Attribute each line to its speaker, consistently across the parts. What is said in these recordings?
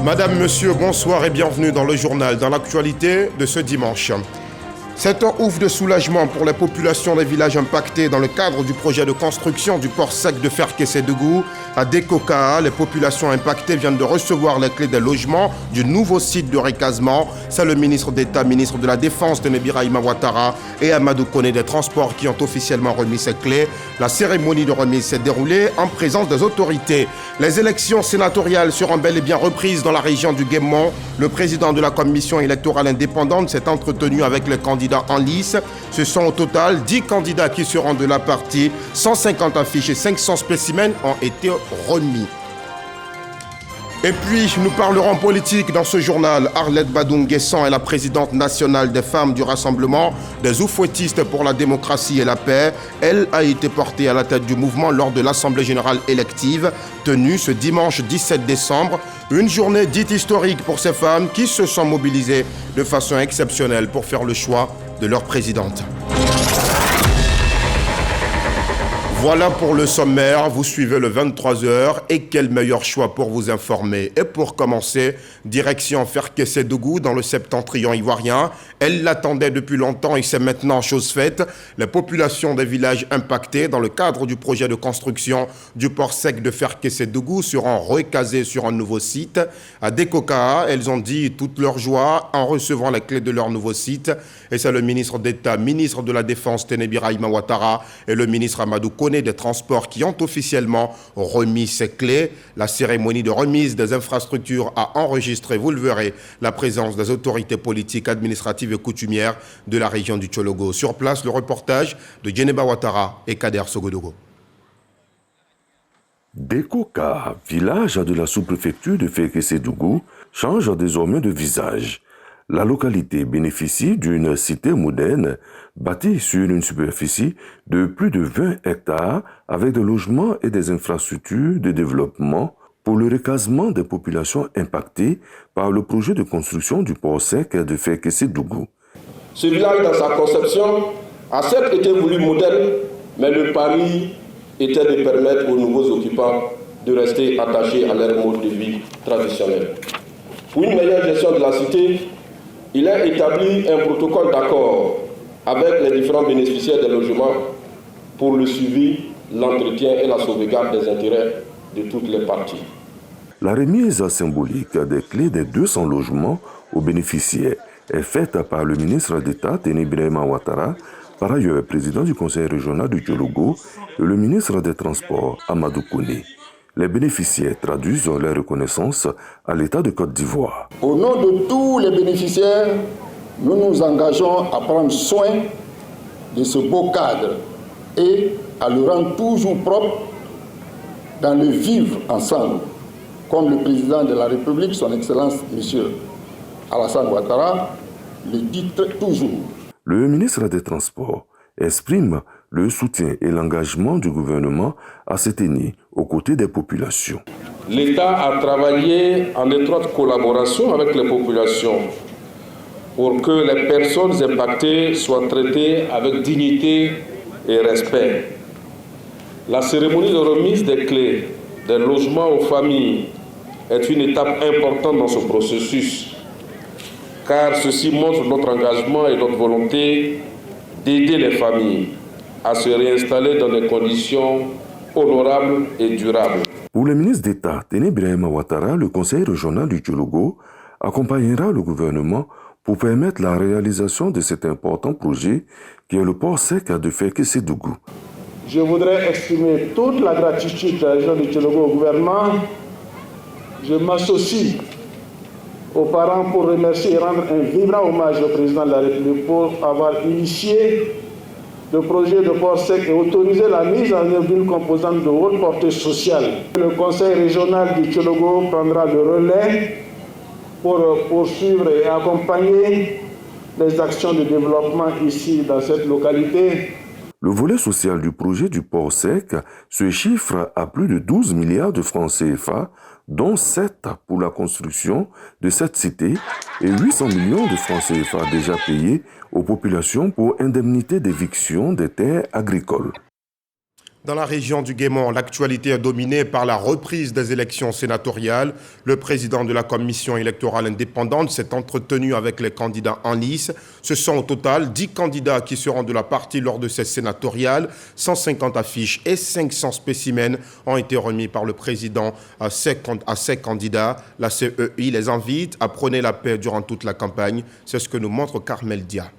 Speaker 1: Madame, Monsieur, bonsoir et bienvenue dans le journal, dans l'actualité de ce dimanche. C'est un ouf de soulagement pour les populations des villages impactés dans le cadre du projet de construction du port sec de Ferkessédougou. À Dekokaa, les populations impactées viennent de recevoir les clés des logements du nouveau site de recasement. C'est le ministre d'État, ministre de la Défense, Téné Birahima Ouattara, et Amadou Koné des Transports qui ont officiellement remis ces clés. La cérémonie de remise s'est déroulée en présence des autorités. Les élections sénatoriales seront bel et bien reprises dans la région du Guémont. Le président de la commission électorale indépendante s'est entretenu avec les candidats en lice. Ce sont au total 10 candidats qui seront de la partie. 150 affiches et 500 spécimens ont été remis. Et puis, nous parlerons politique dans ce journal. Arlette Badoum-Guesson est la présidente nationale des femmes du Rassemblement des Oufouettistes pour la démocratie et la paix. Elle a été portée à la tête du mouvement lors de l'Assemblée générale élective tenue ce dimanche 17 décembre. Une journée dite historique pour ces femmes qui se sont mobilisées de façon exceptionnelle pour faire le choix de leur présidente. Voilà pour le sommaire, vous suivez le 23h et quel meilleur choix pour vous informer. Et pour commencer, direction Ferkessédougou dans le septentrion ivoirien. Elle l'attendait depuis longtemps et c'est maintenant chose faite. Les populations des villages impactés dans le cadre du projet de construction du port sec de Ferkessédougou seront recasées sur un nouveau site. À Dekokaa, elles ont dit toute leur joie en recevant les clés de leur nouveau site. Et c'est le ministre d'État, ministre de la Défense, Téné Birahima Ouattara, et le ministre Amadou Koné des Transports qui ont officiellement remis ces clés. La cérémonie de remise des infrastructures a enregistré, vous le verrez, la présence des autorités politiques, administratives et coutumières de la région du Tchologo. Sur place, le reportage de Djeneba Ouattara et Kader Sogodogo.
Speaker 2: Dekokaa, village de la sous-préfecture de Ferkessédougou, change désormais de visage. La localité bénéficie d'une cité moderne bâtie sur une superficie de plus de 20 hectares avec des logements et des infrastructures de développement pour le recasement des populations impactées par le projet de construction du port sec de Ferkessédougou.
Speaker 3: Ce village, dans sa conception, a certes été voulu moderne, mais le pari était de permettre aux nouveaux occupants de rester attachés à leur mode de vie traditionnel. Pour une meilleure gestion de la cité, il a établi un protocole d'accord avec les différents bénéficiaires des logements pour le suivi, l'entretien et la sauvegarde des intérêts de toutes les parties.
Speaker 2: La remise symbolique des clés des 200 logements aux bénéficiaires est faite par le ministre d'État Téné Birahima Ouattara, par ailleurs président du conseil régional du Tchologo, et le ministre des Transports Amadou Koné. Les bénéficiaires traduisent leur reconnaissance à l'État de Côte d'Ivoire.
Speaker 4: Au nom de tous les bénéficiaires, nous nous engageons à prendre soin de ce beau cadre et à le rendre toujours propre dans le vivre ensemble, comme le président de la République, son Excellence M. Alassane Ouattara, le dit toujours.
Speaker 2: Le ministre des Transports exprime le soutien et l'engagement du gouvernement à se tenir aux côtés des populations.
Speaker 3: L'État a travaillé en étroite collaboration avec les populations pour que les personnes impactées soient traitées avec dignité et respect. La cérémonie de remise des clés des logements aux familles est une étape importante dans ce processus, car ceci montre notre engagement et notre volonté d'aider les familles à se réinstaller dans des conditions honorables et durables.
Speaker 2: Pour le ministre d'État Téné Birahima Ouattara, le conseil régional du Tchologo accompagnera le gouvernement pour permettre la réalisation de cet important projet qui est le port sec de Ferkessédougou.
Speaker 5: Je voudrais exprimer toute la gratitude de la région du Tchologo au gouvernement. Je m'associe aux parents pour remercier et rendre un vibrant hommage au président de la République pour avoir initié le projet de port sec et autoriser la mise en œuvre d'une composante de haute portée sociale. Le conseil régional du Tchologo prendra le relais pour poursuivre et accompagner les actions de développement ici dans cette localité.
Speaker 2: Le volet social du projet du port sec se chiffre à plus de 12 milliards de francs CFA, dont 7 pour la construction de cette cité et 800 millions de francs CFA déjà payés aux populations pour indemnité d'éviction des terres agricoles.
Speaker 1: Dans la région du Guémont, l'actualité est dominée par la reprise des élections sénatoriales. Le président de la commission électorale indépendante s'est entretenu avec les candidats en lice. Ce sont au total 10 candidats qui seront de la partie lors de ces sénatoriales. 150 affiches et 500 spécimens ont été remis par le président à ces candidats. La CEI les invite à prôner la paix durant toute la campagne. C'est ce que nous montre Carmel Dia.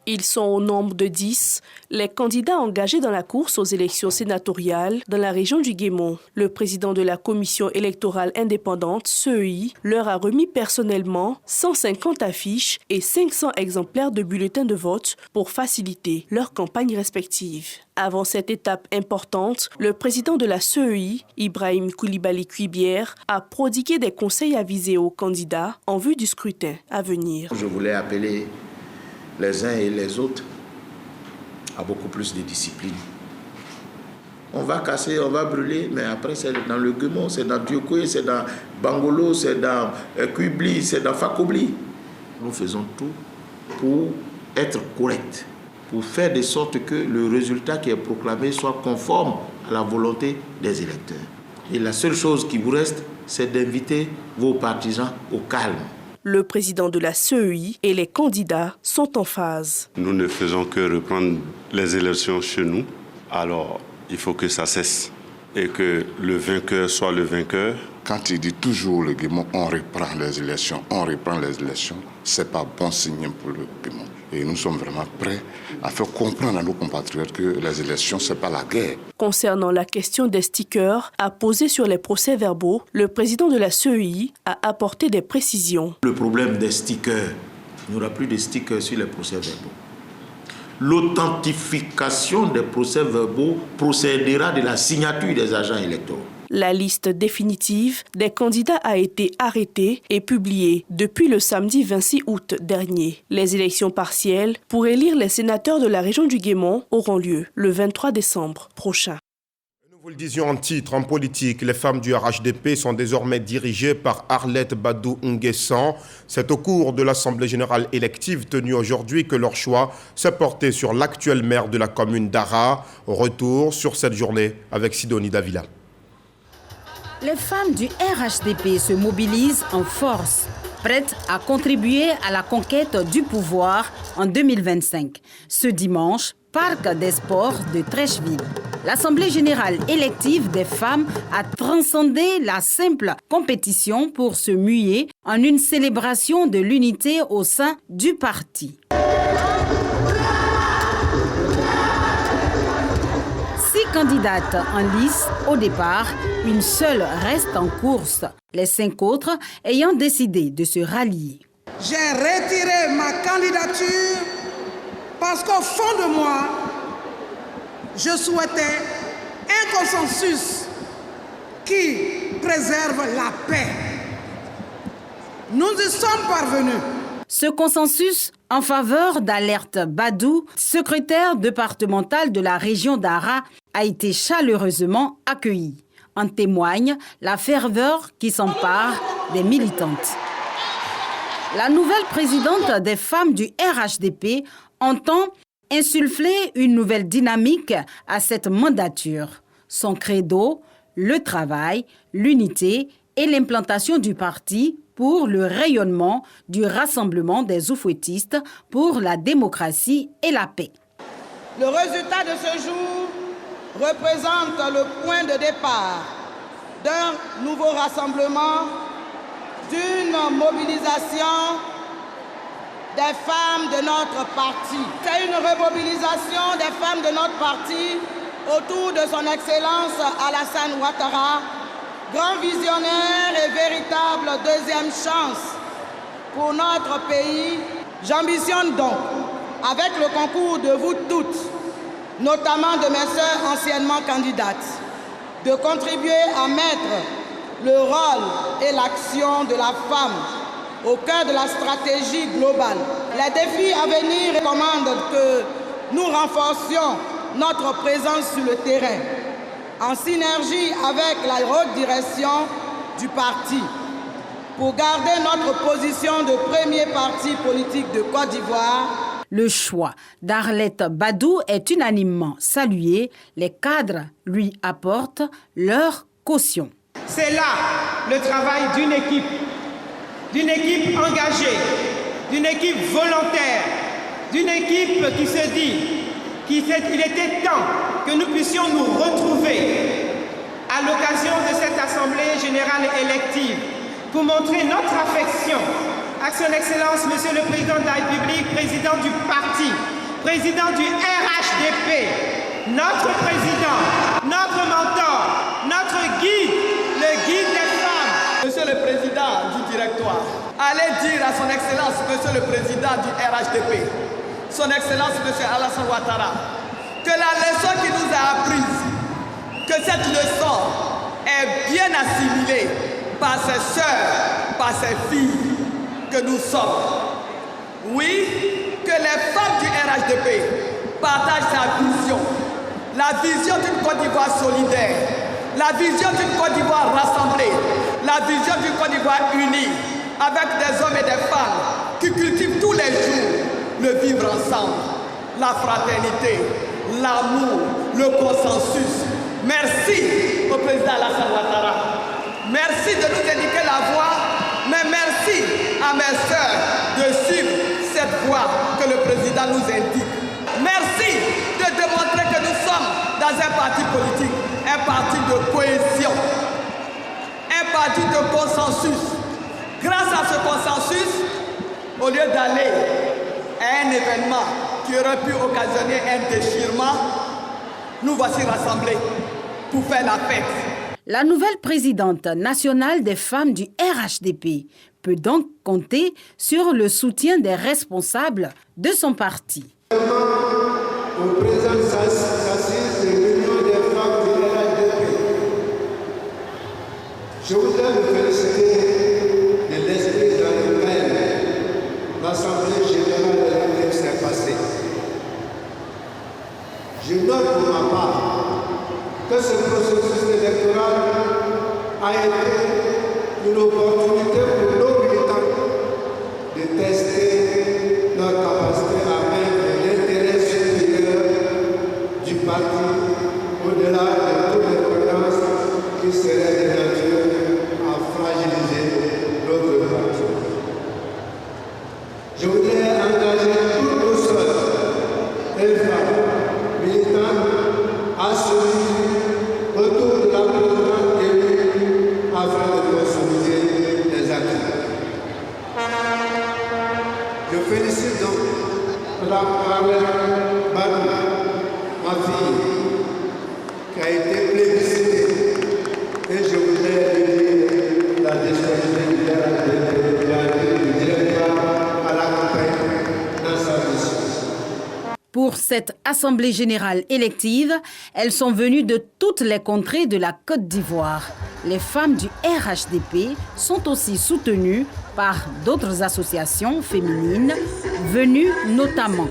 Speaker 6: Ils sont au nombre de 10, les candidats engagés dans la course aux élections sénatoriales dans la région du Guémont. Le président de la commission électorale indépendante, CEI, leur a remis personnellement 150 affiches et 500 exemplaires de bulletins de vote pour faciliter leurs campagnes respectives. Avant cette étape importante, le président de la CEI, Ibrahim Koulibaly Cuibière, a prodigué des conseils avisés aux candidats en vue du scrutin à venir.
Speaker 7: Je voulais appeler les uns et les autres à beaucoup plus de discipline. On va casser, on va brûler, mais après c'est dans le Guémont, c'est dans Diokoué, c'est dans Bangolo, c'est dans Kuibli, c'est dans Fakobli. Nous faisons tout pour être corrects, pour faire de sorte que le résultat qui est proclamé soit conforme à la volonté des électeurs. Et la seule chose qui vous reste, c'est d'inviter vos partisans au calme.
Speaker 6: Le président de la CEI et les candidats sont en phase.
Speaker 8: Nous ne faisons que reprendre les élections chez nous. Alors, il faut que ça cesse et que le vainqueur soit le vainqueur.
Speaker 9: Quand il dit toujours le Guémont, on reprend les élections, c'est pas bon signe pour le Guémont. Et nous sommes vraiment prêts à faire comprendre à nos compatriotes que les élections, c'est pas la guerre.
Speaker 6: Concernant la question des stickers à poser sur les procès-verbaux, le président de la CEI a apporté des précisions.
Speaker 7: Le problème des stickers, il n'y aura plus de stickers sur les procès-verbaux. L'authentification des procès-verbaux procédera de la signature des agents électoraux.
Speaker 6: La liste définitive des candidats a été arrêtée et publiée depuis le samedi 26 août dernier. Les élections partielles pour élire les sénateurs de la région du Guémont auront lieu le 23 décembre prochain.
Speaker 1: Nous vous le disions en titre, en politique, les femmes du RHDP sont désormais dirigées par Arlette Badou Nguessan. C'est au cours de l'Assemblée générale élective tenue aujourd'hui que leur choix s'est porté sur l'actuel maire de la commune d'Ara. Retour sur cette journée avec Sidonie Davila.
Speaker 10: Les femmes du RHDP se mobilisent en force, prêtes à contribuer à la conquête du pouvoir en 2025. Ce dimanche, Parc des Sports de Trècheville. L'Assemblée générale élective des femmes a transcendé la simple compétition pour se muer en une célébration de l'unité au sein du parti. 6 candidates en lice au départ, une seule reste en course, les 5 autres ayant décidé de se rallier.
Speaker 11: J'ai retiré ma candidature parce qu'au fond de moi, je souhaitais un consensus qui préserve la paix. Nous y sommes parvenus.
Speaker 10: Ce consensus en faveur d'Alerte Badou, secrétaire départementale de la région d'Ara, a été chaleureusement accueilli. En témoigne la ferveur qui s'empare des militantes. La nouvelle présidente des femmes du RHDP entend insuffler une nouvelle dynamique à cette mandature. Son credo, le travail, l'unité et l'implantation du parti pour le rayonnement du rassemblement des oufouettistes pour la démocratie et la paix.
Speaker 11: Le résultat de ce jour représente le point de départ d'un nouveau rassemblement, d'une mobilisation des femmes de notre parti. C'est une remobilisation des femmes de notre parti autour de son Excellence Alassane Ouattara, grand visionnaire et véritable deuxième chance pour notre pays. J'ambitionne donc, avec le concours de vous toutes, notamment de mes sœurs anciennement candidates, de contribuer à mettre le rôle et l'action de la femme au cœur de la stratégie globale. Les défis à venir commandent que nous renforcions notre présence sur le terrain, en synergie avec la haute direction du parti, pour garder notre position de premier parti politique de Côte d'Ivoire
Speaker 10: Le choix d'Arlette Badou est unanimement salué. Les cadres lui apportent leur caution.
Speaker 12: C'est là le travail d'une équipe engagée, d'une équipe volontaire, d'une équipe qui se dit qu'il était temps que nous puissions nous retrouver à l'occasion de cette Assemblée générale élective pour montrer notre affection à son Excellence, Monsieur le Président de la République, président du parti, président du RHDP, notre président, notre mentor, notre guide, le guide des femmes.
Speaker 13: Monsieur le Président du directoire, allez dire à son Excellence, Monsieur le Président du RHDP, son Excellence, Monsieur Alassane Ouattara, que la leçon qu'il nous a apprise, que cette leçon est bien assimilée par ses sœurs, par ses filles que nous sommes. Oui, que les femmes du RHDP partagent sa vision, la vision d'une Côte d'Ivoire solidaire, la vision d'une Côte d'Ivoire rassemblée, la vision d'une Côte d'Ivoire unie, avec des hommes et des femmes qui cultivent tous les jours le vivre ensemble, la fraternité, l'amour, le consensus. Merci au président Alassane Ouattara. Merci de nous indiquer la voie, mais merci à mes sœurs de suivre cette voie que le président nous indique. Merci de démontrer que nous sommes dans un parti politique, un parti de cohésion, un parti de consensus. Grâce à ce consensus, au lieu d'aller à un événement qui aurait pu occasionner un déchirement, nous voici rassemblés pour faire la fête.
Speaker 10: La nouvelle présidente nationale des femmes du RHDP peut donc compter sur le soutien des responsables de son parti.
Speaker 14: Au président s'assise de l'Union des femmes du RHDP. Je voudrais me féliciter de l'esprit dans lequel l'Assemblée générale élective s'est passée. Je note pour ma part que ce processus électoral a été une opportunité pour nos militants de tester leur capacité à vaincre l'intérêt supérieur du parti au-delà de toutes les tendances qui seraient de nature à fragiliser notre parti. Je voudrais engager toutes nos sœurs et femmes militantes à celui autour de la présidente élue afin de consolider les acquis. Je félicite donc Mme Arlette Badou, ma fille, qui a été plébiscitée, et je voudrais lui dire la disponibilité du directoire à l'accompagner dans sa mission.
Speaker 10: Pour cette Assemblée générale élective, elles sont venues de toutes les contrées de la Côte d'Ivoire. Les femmes du RHDP sont aussi soutenues par d'autres associations féminines venues notamment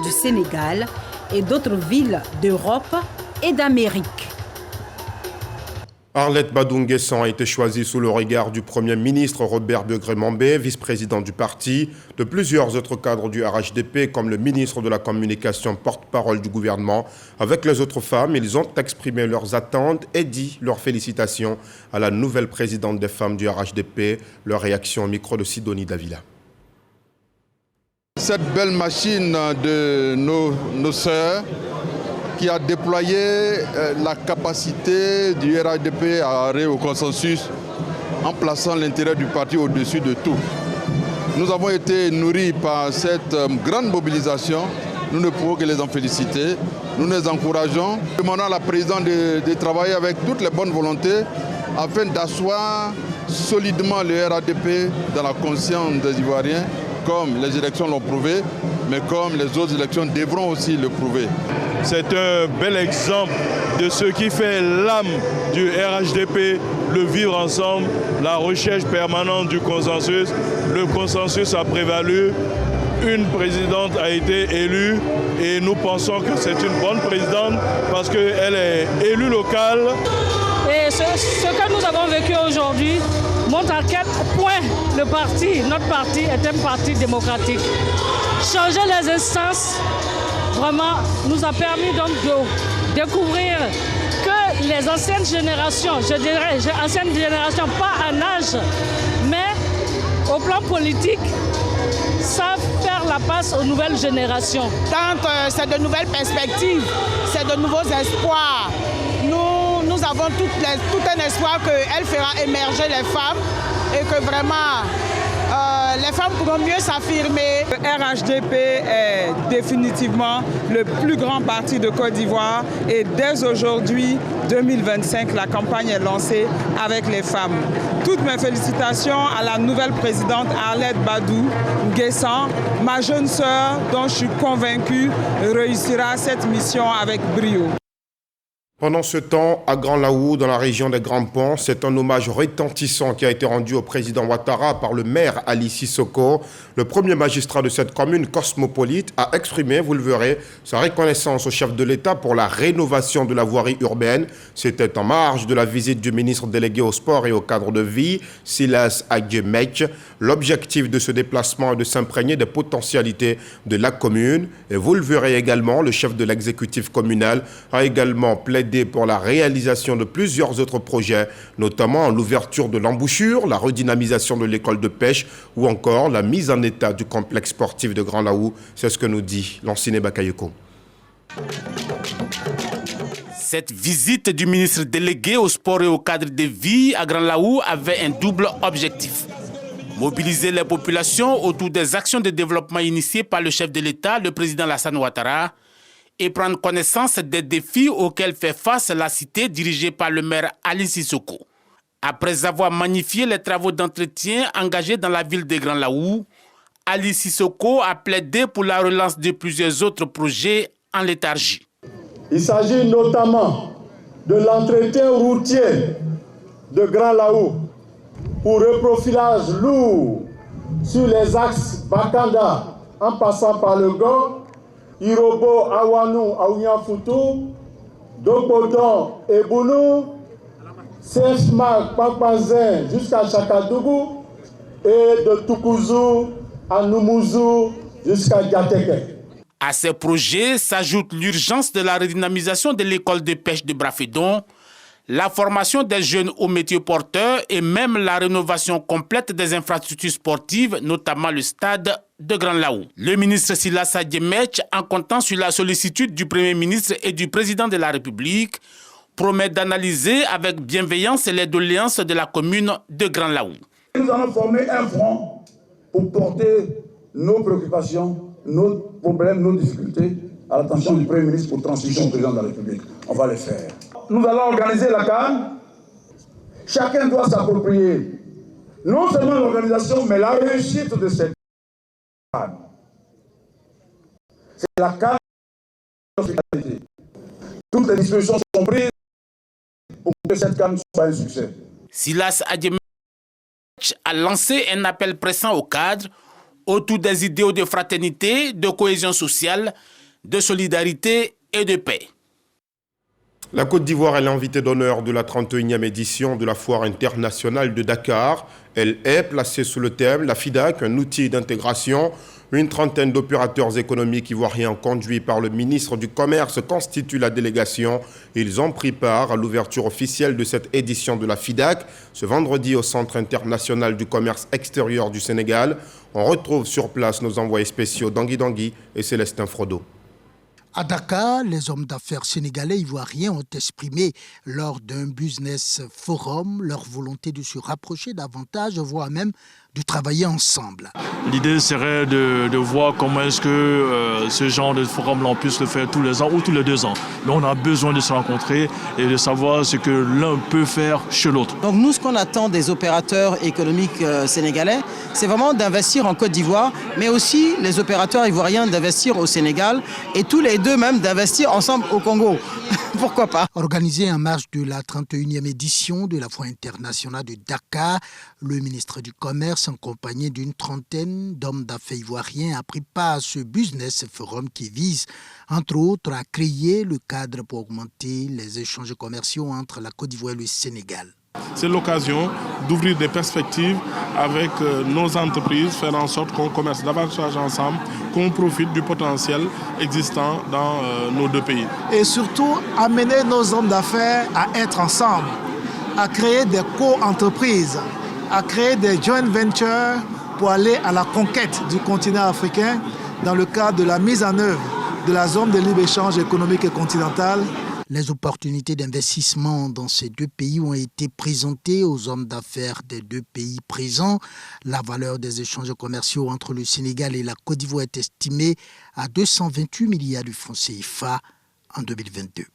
Speaker 10: du Sénégal et d'autres villes d'Europe et d'Amérique.
Speaker 1: Arlette Badou Nguessan a été choisie sous le regard du Premier ministre Robert Begré-Mambé, vice-président du parti, de plusieurs autres cadres du RHDP, comme le ministre de la Communication, porte-parole du gouvernement. Avec les autres femmes, ils ont exprimé leurs attentes et dit leurs félicitations à la nouvelle présidente des femmes du RHDP. Leur réaction au micro de Sidonie Davila.
Speaker 15: Cette belle machine de nos sœurs, qui a déployé la capacité du RHDP à arriver au consensus en plaçant l'intérêt du parti au-dessus de tout. Nous avons été nourris par cette grande mobilisation. Nous ne pouvons que les en féliciter. Nous les encourageons. Nous demandons à la présidente de travailler avec toutes les bonnes volontés afin d'asseoir solidement le RHDP dans la conscience des Ivoiriens, comme les élections l'ont prouvé, mais comme les autres élections devront aussi le prouver.
Speaker 16: C'est un bel exemple de ce qui fait l'âme du RHDP, le vivre ensemble, la recherche permanente du consensus. Le consensus a prévalu, une présidente a été élue et nous pensons que c'est une bonne présidente parce qu'elle est élue locale.
Speaker 17: Et ce que nous avons vécu aujourd'hui montre à quel point notre parti est un parti démocratique. changer les instances, vraiment, nous a permis donc de découvrir que les anciennes générations, je dirais, anciennes générations, pas en âge, mais au plan politique, savent faire la passe aux nouvelles générations.
Speaker 11: Quand c'est de nouvelles perspectives, c'est de nouveaux espoirs. Nous avons tout un espoir qu'elle fera émerger les femmes et que vraiment les femmes pourront mieux s'affirmer.
Speaker 18: Le RHDP est définitivement le plus grand parti de Côte d'Ivoire et dès aujourd'hui, 2025, la campagne est lancée avec les femmes. Toutes mes félicitations à la nouvelle présidente Arlette Badou Nguessan, ma jeune sœur dont je suis convaincue réussira cette mission avec brio.
Speaker 1: Pendant ce temps, à Grand Laou, dans la région des Grands Ponts, c'est un hommage retentissant qui a été rendu au président Ouattara par le maire Ali Sissoko. Le premier magistrat de cette commune cosmopolite a exprimé, vous le verrez, sa reconnaissance au chef de l'État pour la rénovation de la voirie urbaine. C'était en marge de la visite du ministre délégué au sport et au cadre de vie, Silas Adjemech. L'objectif de ce déplacement est de s'imprégner des potentialités de la commune. Et vous le verrez également, le chef de l'exécutif communal a également plaidé pour la réalisation de plusieurs autres projets, notamment l'ouverture de l'embouchure, la redynamisation de l'école de pêche ou encore la mise en état du complexe sportif de Grand Laou. C'est ce que nous dit Lanciné Bakayoko.
Speaker 19: Cette visite du ministre délégué au sport et au cadre de vie à Grand Laou avait un double objectif. Mobiliser les populations autour des actions de développement initiées par le chef de l'État, le président Alassane Ouattara, et prendre connaissance des défis auxquels fait face la cité dirigée par le maire Ali Sissoko. Après avoir magnifié les travaux d'entretien engagés dans la ville de Grand Laou, Ali Sissoko a plaidé pour la relance de plusieurs autres projets en léthargie.
Speaker 20: Il s'agit notamment de l'entretien routier de Grand Laou pour reprofilage lourd sur les axes Bakanda en passant par le Gond, Irobo, Awanou, Aouniafoutou, Dokodon et Bounou, Sefmak, Pampazin jusqu'à Chakadougou et de Toukouzou à Noumouzou jusqu'à Diateke.
Speaker 19: À ces projets s'ajoute l'urgence de la redynamisation de l'école de pêche de Brafédon, la formation des jeunes aux métiers porteurs et même la rénovation complète des infrastructures sportives, notamment le stade de Grand Laou. Le ministre Silas Adjemech, en comptant sur la sollicitude du Premier ministre et du Président de la République, promet d'analyser avec bienveillance les doléances de la commune de Grand Laou.
Speaker 20: Nous allons former un front pour porter nos préoccupations, nos problèmes, nos difficultés à l'attention du Premier ministre pour transmission au Président de la République. On va le faire. Nous allons organiser la CAN. Chacun doit s'approprier non seulement l'organisation, mais la réussite de cette CAN. C'est la CAN de l'hospitalité. Toutes les dispositions sont prises pour que cette CAN soit un succès.
Speaker 19: Silas Adjemech a lancé un appel pressant au cadre autour des idéaux de fraternité, de cohésion sociale, de solidarité et de paix.
Speaker 1: La Côte d'Ivoire est l'invitée d'honneur de la 31e édition de la Foire internationale de Dakar. Elle est placée sous le thème « La FIDAC, un outil d'intégration ». Une trentaine d'opérateurs économiques ivoiriens conduits par le ministre du Commerce constituent la délégation. Ils ont pris part à l'ouverture officielle de cette édition de la FIDAC, ce vendredi au Centre international du commerce extérieur du Sénégal. On retrouve sur place nos envoyés spéciaux Dangui Dangui et Célestin Frodo.
Speaker 21: À Dakar, les hommes d'affaires sénégalais ivoiriens ont exprimé lors d'un business forum leur volonté de se rapprocher davantage, voire même de travailler ensemble.
Speaker 16: L'idée serait de voir comment est-ce que ce genre de forum on puisse le faire tous les ans ou tous les 2 ans. Mais on a besoin de se rencontrer et de savoir ce que l'un peut faire chez l'autre.
Speaker 22: Donc nous, ce qu'on attend des opérateurs économiques sénégalais, c'est vraiment d'investir en Côte d'Ivoire, mais aussi les opérateurs ivoiriens d'investir au Sénégal et tous les deux même d'investir ensemble au Congo. Pourquoi pas?
Speaker 21: Organisé en marge de la 31e édition de la Foire internationale de Dakar, le ministre du Commerce, en compagnie d'une trentaine d'hommes d'affaires ivoiriens, a pris part à ce business forum qui vise, entre autres, à créer le cadre pour augmenter les échanges commerciaux entre la Côte d'Ivoire et le Sénégal.
Speaker 3: c'est l'occasion d'ouvrir des perspectives avec nos entreprises, faire en sorte qu'on commerce davantage ensemble, qu'on profite du potentiel existant dans nos deux pays.
Speaker 4: Et surtout, amener nos hommes d'affaires à être ensemble, à créer des co-entreprises, à créer des joint ventures pour aller à la conquête du continent africain dans le cadre de la mise en œuvre de la zone de libre-échange économique et continentale.
Speaker 21: Les opportunités d'investissement dans ces deux pays ont été présentées aux hommes d'affaires des deux pays présents. La valeur des échanges commerciaux entre le Sénégal et la Côte d'Ivoire est estimée à 228 milliards de francs CFA en 2022.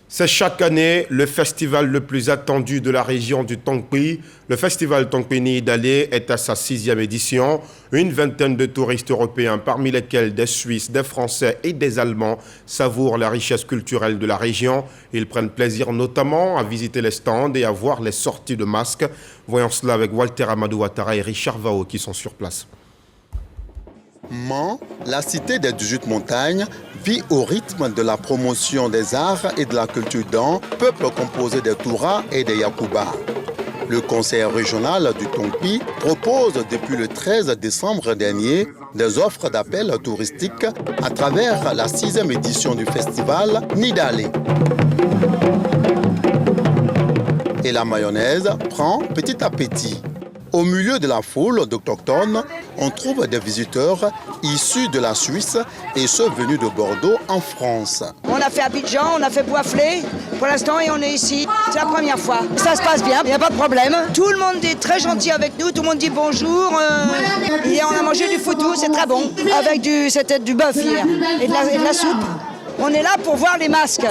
Speaker 1: C'est chaque année le festival le plus attendu de la région du Tongpi. Le festival Tongpi Nidalé est à sa 6e édition. Une vingtaine de touristes européens, parmi lesquels des Suisses, des Français et des Allemands, savourent la richesse culturelle de la région. Ils prennent plaisir notamment à visiter les stands et à voir les sorties de masques. Voyons cela avec Walter Amadou Ouattara et Richard Vao qui sont sur place.
Speaker 23: Mans, la cité des 18 montagnes, vit au rythme de la promotion des arts et de la culture d'un peuple composé des Touras et des Yakuba. Le conseil régional du Tongpi propose depuis le 13 décembre dernier des offres d'appel touristique à travers la 6e édition du festival Nidalé. Et la mayonnaise prend petit à petit. Au milieu de la foule d'Autochtones, on trouve des visiteurs issus de la Suisse et ceux venus de Bordeaux en France.
Speaker 24: On a fait Abidjan, on a fait Boisflé pour l'instant et on est ici. C'est la première fois. Ça se passe bien, il n'y a pas de problème. Tout le monde est très gentil avec nous, tout le monde dit bonjour. Et on a mangé du foutou, c'est très bon. Avec c'était du bœuf hier et de la soupe. On est là pour voir les masques.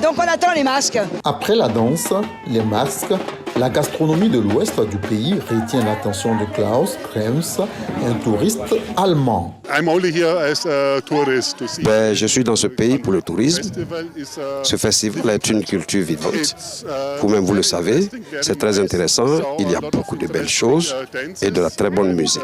Speaker 24: Donc on attend les masques.
Speaker 25: Après la danse, les masques, la gastronomie de l'ouest du pays retient l'attention de Klaus Krems, un touriste allemand.
Speaker 26: Je suis dans ce pays pour le tourisme. Ce festival est une culture vivante. Vous-même, vous le savez, c'est très intéressant. Il y a beaucoup de belles choses et de la très bonne musique.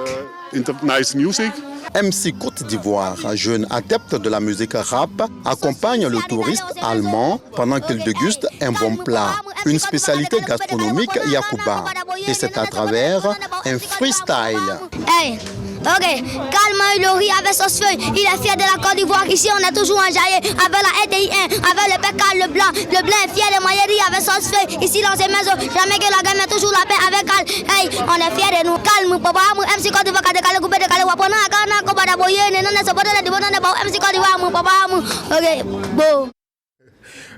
Speaker 23: MC Côte d'Ivoire, jeune adepte de la musique rap, accompagne le touriste allemand pendant qu'il déguste un bon plat, une spécialité gastronomique Yakuba. Et c'est à travers un freestyle.
Speaker 27: Hey. Ok, calme le riz avec sauce feuille. Il est fier de la Côte d'Ivoire. Ici, on est toujours enjaillé avec la RDI1, avec le PK, le blanc. Le blanc est fier de Maillerie avec sauce feuille. Ici, dans ces maisons, jamais que la gamme est toujours la paix avec elle. Hey, on est fier de nous. Calme, papa, MC Côte d'Ivoire, coupé de calé, wapona, kana, koba boye, non, c'est pas de MC Côte d'Ivoire, papa, ok, bon.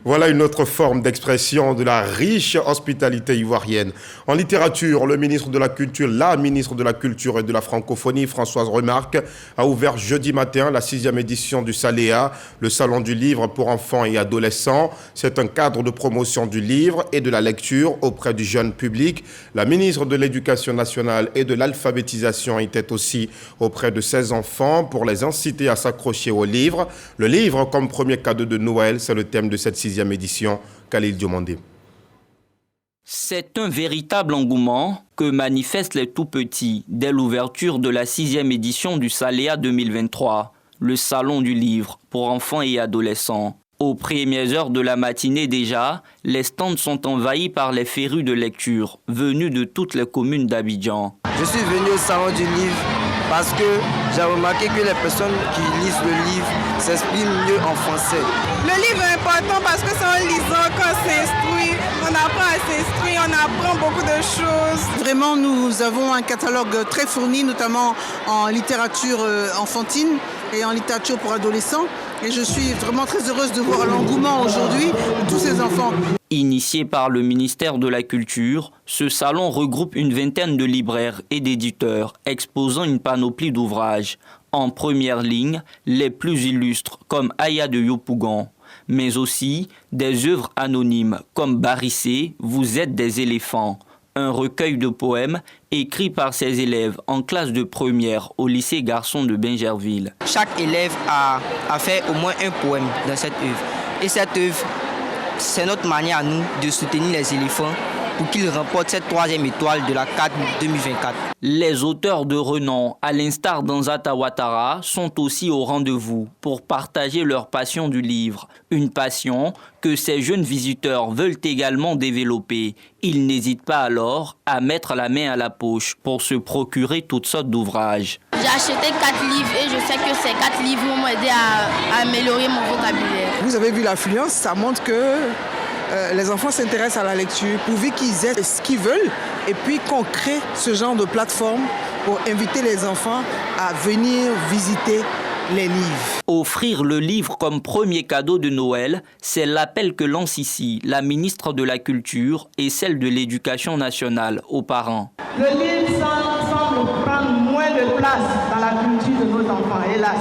Speaker 1: Voilà une autre forme d'expression de la riche hospitalité ivoirienne. En littérature, le ministre de la Culture, la ministre de la Culture et de la Francophonie, Françoise Remarque, a ouvert jeudi matin la 6e édition du Saléa, le salon du livre pour enfants et adolescents. C'est un cadre de promotion du livre et de la lecture auprès du jeune public. La ministre de l'Éducation nationale et de l'alphabétisation était aussi auprès de ces enfants pour les inciter à s'accrocher au livre. Le livre comme premier cadeau de Noël, c'est le thème de cette 6e édition. Khalil Diomandé.
Speaker 28: C'est un véritable engouement que manifestent les tout-petits dès l'ouverture de la 6e édition du Saléa 2023, le salon du livre pour enfants et adolescents. Aux premières heures de la matinée déjà, les stands sont envahis par les férus de lecture venus de toutes les communes d'Abidjan.
Speaker 29: Je suis venu au salon du livre parce que j'ai remarqué que les personnes qui lisent le livre s'expriment mieux en français.
Speaker 18: Le livre est important parce que c'est en lisant qu'on s'instruit, on apprend à s'instruire, on apprend beaucoup de choses.
Speaker 30: Vraiment, nous avons un catalogue très fourni, notamment en littérature enfantine et en littérature pour adolescents. Et je suis vraiment très heureuse de voir l'engouement aujourd'hui de tous ces enfants.
Speaker 28: Initié par le ministère de la Culture, ce salon regroupe une vingtaine de libraires et d'éditeurs exposant une panoplie d'ouvrages. En première ligne, les plus illustres comme Aya de Yopougon, mais aussi des œuvres anonymes comme Barissé, Vous êtes des éléphants, un recueil de poèmes écrit par ses élèves en classe de première au lycée Garçon de Bingerville.
Speaker 29: Chaque élève a fait au moins un poème dans cette œuvre. Et cette œuvre, c'est notre manière à nous de soutenir les éléphants pour qu'il remporte cette 3e étoile de la CAN 2024.
Speaker 28: Les auteurs de renom, à l'instar d'Anzata Ouattara, sont aussi au rendez-vous pour partager leur passion du livre. Une passion que ces jeunes visiteurs veulent également développer. Ils n'hésitent pas alors à mettre la main à la poche pour se procurer toutes sortes d'ouvrages.
Speaker 27: J'ai acheté 4 livres et je sais que ces 4 livres vont m'aider à améliorer mon vocabulaire.
Speaker 18: Vous avez vu l'affluence, ça montre que les enfants s'intéressent à la lecture, pourvu qu'ils aient ce qu'ils veulent, et puis qu'on crée ce genre de plateforme pour inviter les enfants à venir visiter les livres.
Speaker 28: Offrir le livre comme premier cadeau de Noël, c'est l'appel que lance ici la ministre de la Culture et celle de l'Éducation nationale aux parents.
Speaker 11: Le livre semble prendre moins de place dans la culture de nos enfants, hélas.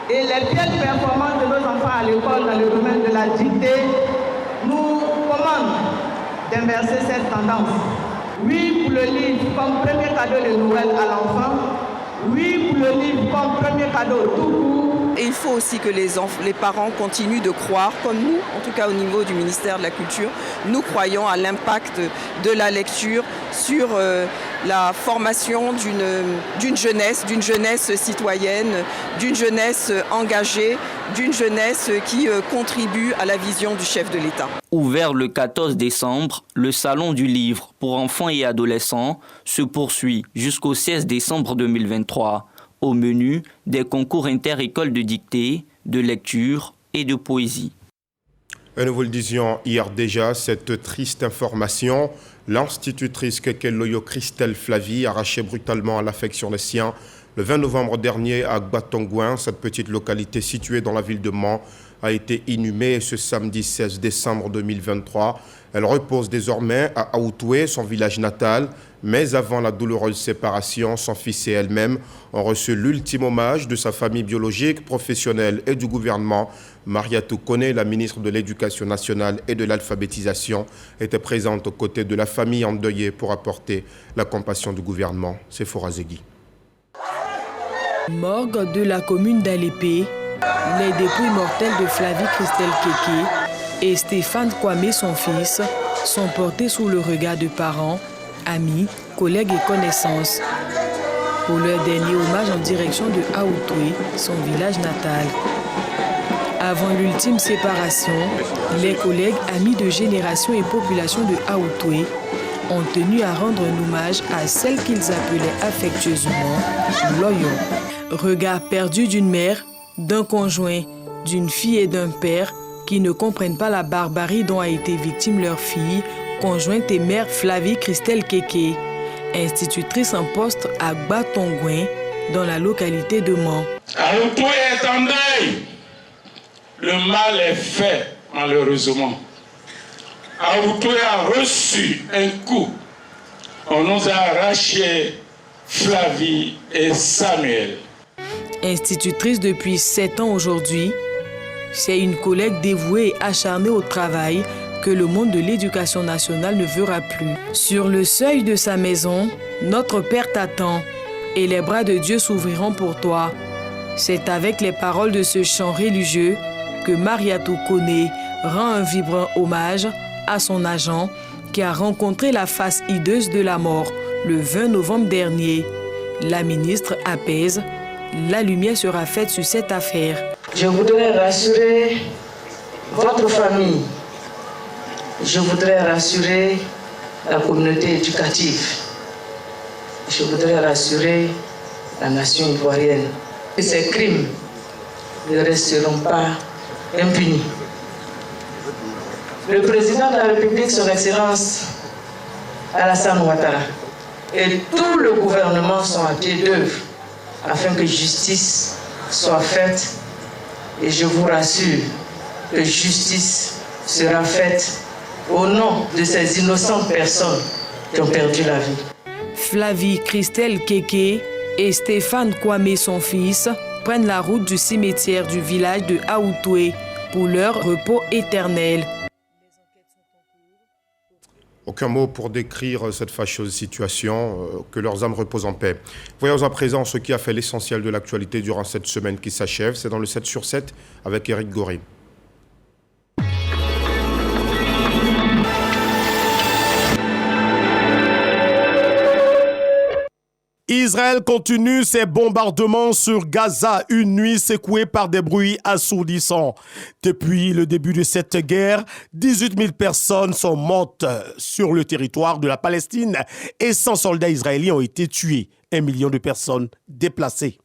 Speaker 11: Et les pièces performances de nos enfants à l'école dans le domaine de la dictée nous commandent d'inverser cette tendance. Oui pour le livre comme premier cadeau de Noël à l'enfant. Oui pour le livre comme premier cadeau tout court.
Speaker 2: Et il faut aussi que les parents continuent de croire, comme nous, en tout cas au niveau du ministère de la Culture, nous croyons à l'impact de la lecture sur la formation d'une jeunesse citoyenne, d'une jeunesse engagée, d'une jeunesse qui contribue à la vision du chef de l'État.
Speaker 28: Ouvert le 14 décembre, le Salon du livre pour enfants et adolescents se poursuit jusqu'au 16 décembre 2023. Au menu, des concours inter-écoles de dictée, de lecture et de poésie.
Speaker 1: Et nous vous le disions hier déjà, cette triste information, l'institutrice Kekeloyo Christelle Flavie, arrachée brutalement à l'affection des siens le 20 novembre dernier à Gbatongouin, cette petite localité située dans la ville de Mans, a été inhumée ce samedi 16 décembre 2023. Elle repose désormais à Aoutoué, son village natal, mais avant la douloureuse séparation, son fils et elle-même ont reçu l'ultime hommage de sa famille biologique, professionnelle et du gouvernement. Mariatou Kone, la ministre de l'Éducation nationale et de l'alphabétisation, était présente aux côtés de la famille endeuillée pour apporter la compassion du gouvernement. C'est Forazegui.
Speaker 5: Morgue de la commune d'Alépé, les dépouilles mortelles de Flavie Christelle Kéké et Stéphane Kwame, son fils, sont portés sous le regard de parents, amis, collègues et connaissances pour leur dernier hommage en direction de Aoutoué, son village natal. Avant l'ultime séparation, les collègues, amis de génération et population de Aoutoué ont tenu à rendre un hommage à celle qu'ils appelaient affectueusement Loyo. Regard perdu d'une mère, d'un conjoint, d'une fille et d'un père qui ne comprennent pas la barbarie dont a été victime leur fille, conjointe et mère Flavie Christelle Kéké, institutrice en poste à Gbatongouin, dans la localité de Mans.
Speaker 6: Aoutoué est en deuil. Le mal est fait, malheureusement. Aoutoué a reçu un coup. On nous a arraché Flavie et Samuel.
Speaker 5: Institutrice depuis 7 ans aujourd'hui, c'est une collègue dévouée et acharnée au travail que le monde de l'éducation nationale ne verra plus. Sur le seuil de sa maison, notre Père t'attend et les bras de Dieu s'ouvriront pour toi. C'est avec les paroles de ce chant religieux que Mariatou Kone rend un vibrant hommage à son agent qui a rencontré la face hideuse de la mort le 20 novembre dernier. La ministre apaise. La lumière sera faite sur cette affaire.
Speaker 7: Je voudrais rassurer votre famille. Je voudrais rassurer la communauté éducative. Je voudrais rassurer la nation ivoirienne. Que ces crimes ne resteront pas impunis. Le président de la République, son Excellence Alassane Ouattara, et tout le gouvernement sont à pied d'œuvre afin que justice soit faite. Et je vous rassure que justice sera faite au nom de ces innocentes personnes qui ont perdu la vie.
Speaker 5: Flavie Christelle Kéké et Stéphane Kwame, son fils, prennent la route du cimetière du village de Aoutoué pour leur repos éternel.
Speaker 1: Aucun mot pour décrire cette fâcheuse situation, que leurs âmes reposent en paix. Voyons à présent ce qui a fait l'essentiel de l'actualité durant cette semaine qui s'achève. C'est dans le 7 sur 7 avec Eric Goré.
Speaker 8: Israël continue ses bombardements sur Gaza, une nuit secouée par des bruits assourdissants. Depuis le début de cette guerre, 18 000 personnes sont mortes sur le territoire de la Palestine et 100 soldats israéliens ont été tués, 1 million de personnes déplacées.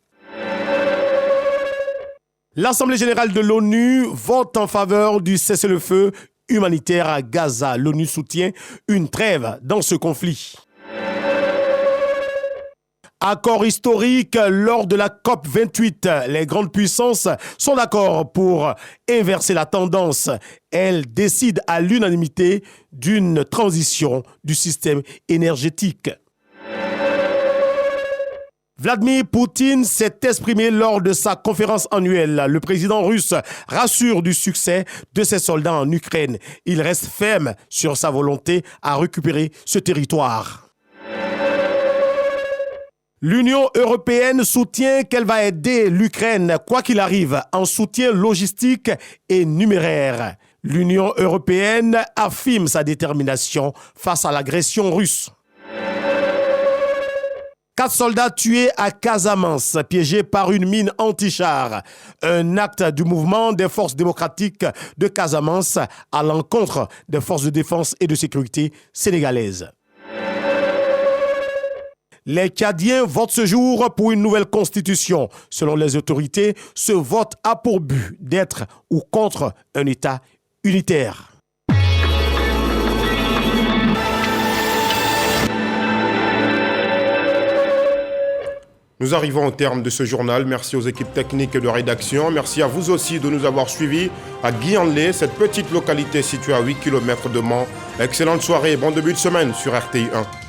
Speaker 8: L'Assemblée générale de l'ONU vote en faveur du cessez-le-feu humanitaire à Gaza. L'ONU soutient une trêve dans ce conflit. Accord historique lors de la COP28. Les grandes puissances sont d'accord pour inverser la tendance. Elles décident à l'unanimité d'une transition du système énergétique. Vladimir Poutine s'est exprimé lors de sa conférence annuelle. Le président russe rassure du succès de ses soldats en Ukraine. Il reste ferme sur sa volonté à récupérer ce territoire. L'Union européenne soutient qu'elle va aider l'Ukraine, quoi qu'il arrive, en soutien logistique et numéraire. L'Union européenne affirme sa détermination face à l'agression russe. 4 soldats tués à Casamance, piégés par une mine anti-char. Un acte du mouvement des forces démocratiques de Casamance à l'encontre des forces de défense et de sécurité sénégalaises. Les Tchadiens votent ce jour pour une nouvelle constitution. Selon les autorités, ce vote a pour but d'être ou contre un État unitaire.
Speaker 1: Nous arrivons au terme de ce journal. Merci aux équipes techniques et de rédaction. Merci à vous aussi de nous avoir suivis à Guyanlé, cette petite localité située à 8 km de Mans. Excellente soirée et bon début de semaine sur RTI 1.